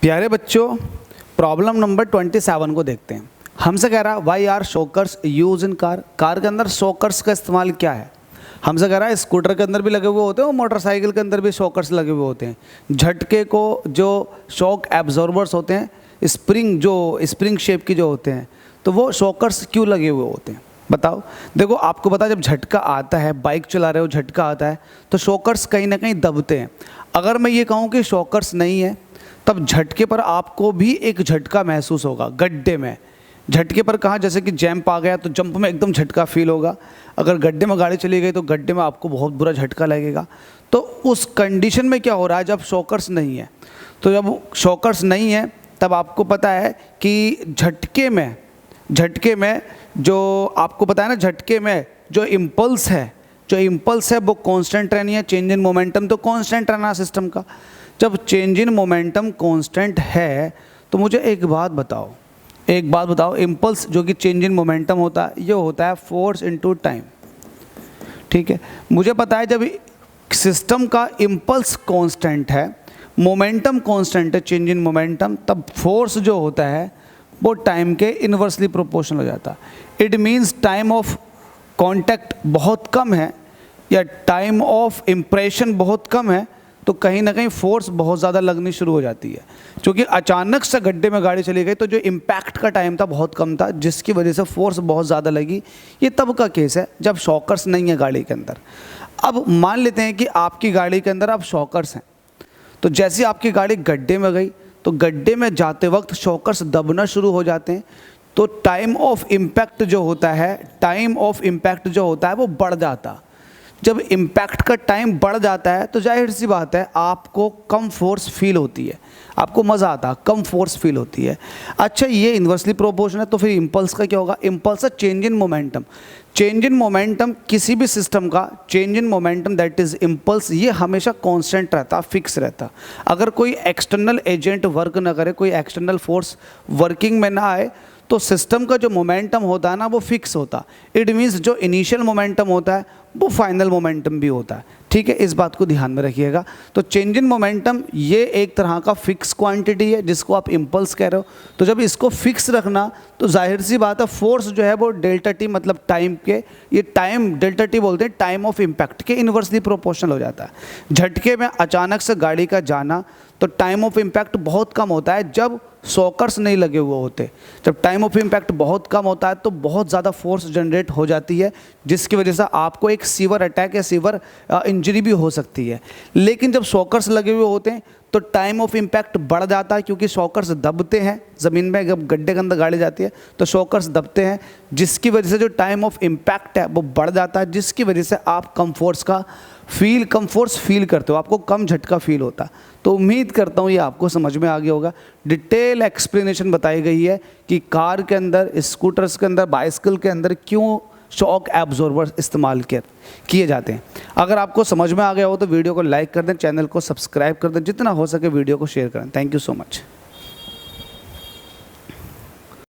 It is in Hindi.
प्यारे बच्चों, प्रॉब्लम नंबर 27 को देखते हैं। हमसे कह रहा why are shockers use in car. Car के अंदर शॉकर्स का इस्तेमाल क्या है। हमसे कह रहा है स्कूटर के अंदर भी लगे हुए होते हैं और मोटरसाइकिल के अंदर भी शॉकर्स लगे हुए होते हैं। झटके को जो शॉक एब्जॉर्बर्स होते हैं, स्प्रिंग शेप की जो होते हैं, तो वो शॉकर्स क्यों लगे हुए होते हैं बताओ। देखो, आपको पता है जब झटका आता है, बाइक चला रहे हो झटका आता है तो शॉकर्स कहीं ना कहीं दबते हैं। अगर मैं ये कहूँ कि शॉकर्स नहीं है तब झटके पर आपको भी एक झटका महसूस होगा। गड्ढे में झटके पर कहाँ, जैसे कि जंप आ गया तो जंप में एकदम झटका फील होगा। अगर गड्ढे में गाड़ी चली गई तो गड्ढे में आपको बहुत बुरा झटका लगेगा। तो उस कंडीशन में क्या हो रहा है जब शॉकर्स नहीं है, तो जब शॉकर्स नहीं है तब आपको पता है कि झटके में जो आपको पता है ना, झटके में जो इम्पल्स है वो कांस्टेंट रहनी है। चेंज इन मोमेंटम तो कांस्टेंट रहना सिस्टम का। जब चेंज इन मोमेंटम कांस्टेंट है तो मुझे एक बात बताओ, इम्पल्स जो कि चेंज इन मोमेंटम होता है, ये होता है फोर्स इनटू टाइम। ठीक है, मुझे पता है जब सिस्टम का इम्पल्स कांस्टेंट है, मोमेंटम कांस्टेंट है, चेंज इन मोमेंटम, तब फोर्स जो होता है वो टाइम के इन्वर्सली प्रोपोर्शनल हो जाता है। It means time of contact बहुत कम है या टाइम ऑफ इम्प्रेशन बहुत कम है, तो कहीं ना कहीं फोर्स बहुत ज़्यादा लगनी शुरू हो जाती है। क्योंकि अचानक से गड्ढे में गाड़ी चली गई तो जो इम्पैक्ट का टाइम था बहुत कम था, जिसकी वजह से फोर्स बहुत ज़्यादा लगी। ये तब का केस है जब शॉकर्स नहीं है गाड़ी के अंदर। अब मान लेते हैं कि आपकी गाड़ी के अंदर अब शॉकर्स हैं, तो जैसे आपकी गाड़ी गड्ढे में गई तो गड्ढे में जाते वक्त शॉकर्स दबना शुरू हो जाते हैं, तो टाइम ऑफ इम्पैक्ट जो होता है वो बढ़ जाता। जब इम्पैक्ट का टाइम बढ़ जाता है तो जाहिर सी बात है आपको कम फोर्स फील होती है, आपको मज़ा आता है, कम फोर्स फील होती है। अच्छा, ये इन्वर्सली प्रोपोर्शनल है, तो फिर इम्पल्स का क्या होगा। इम्पल्स है change in momentum. Change in momentum किसी भी सिस्टम का change in momentum that is impulse, ये हमेशा कांस्टेंट रहता, फिक्स रहता। अगर कोई एक्सटर्नल एजेंट वर्क ना करे, कोई एक्सटर्नल फोर्स वर्किंग में ना आए, तो सिस्टम का जो मोमेंटम होता है ना वो फिक्स होता। इट मीन्स जो इनिशियल मोमेंटम होता है वो फाइनल मोमेंटम भी होता है। ठीक है, इस बात को ध्यान में रखिएगा। तो चेंज इन मोमेंटम ये एक तरह का फिक्स क्वांटिटी है जिसको आप इम्पल्स कह रहे हो। तो जब इसको फिक्स रखना तो जाहिर सी बात है फोर्स जो है वो डेल्टा टी, मतलब टाइम के, ये टाइम डेल्टा टी बोलते हैं, टाइम ऑफ इम्पैक्ट के इन्वर्सली प्रोपोर्शनल हो जाता है। झटके में अचानक से गाड़ी का जाना तो टाइम ऑफ इम्पैक्ट बहुत कम होता है जब शॉकर्स नहीं लगे हुए होते। जब टाइम ऑफ इम्पैक्ट बहुत कम होता है तो बहुत ज़्यादा फोर्स जनरेट हो जाती है, जिसकी वजह से आपको एक सीवर अटैक या सीवर इंजरी भी हो सकती है। लेकिन जब शॉकर्स लगे हुए होते हैं तो टाइम ऑफ इम्पैक्ट बढ़ जाता है, क्योंकि शॉकर्स दबते हैं ज़मीन में। जब गड्ढे के अंदर गाड़ी जाती है तो शॉकर्स दबते हैं, जिसकी वजह से जो टाइम ऑफ इम्पैक्ट है वो बढ़ जाता है, जिसकी वजह से आप कम फोर्स फील करते हो, आपको कम झटका फील होता। तो उम्मीद करता हूँ ये आपको समझ में आ गया होगा। डिटेल एक्सप्लेनेशन बताई गई है कि कार के अंदर, स्कूटर्स के अंदर, बाइसिकल के अंदर क्यों शॉक एब्जॉर्बर इस्तेमाल किए जाते हैं। अगर आपको समझ में आ गया हो तो वीडियो को लाइक कर दें, चैनल को सब्सक्राइब कर दें, जितना हो सके वीडियो को शेयर करें। Thank you so much.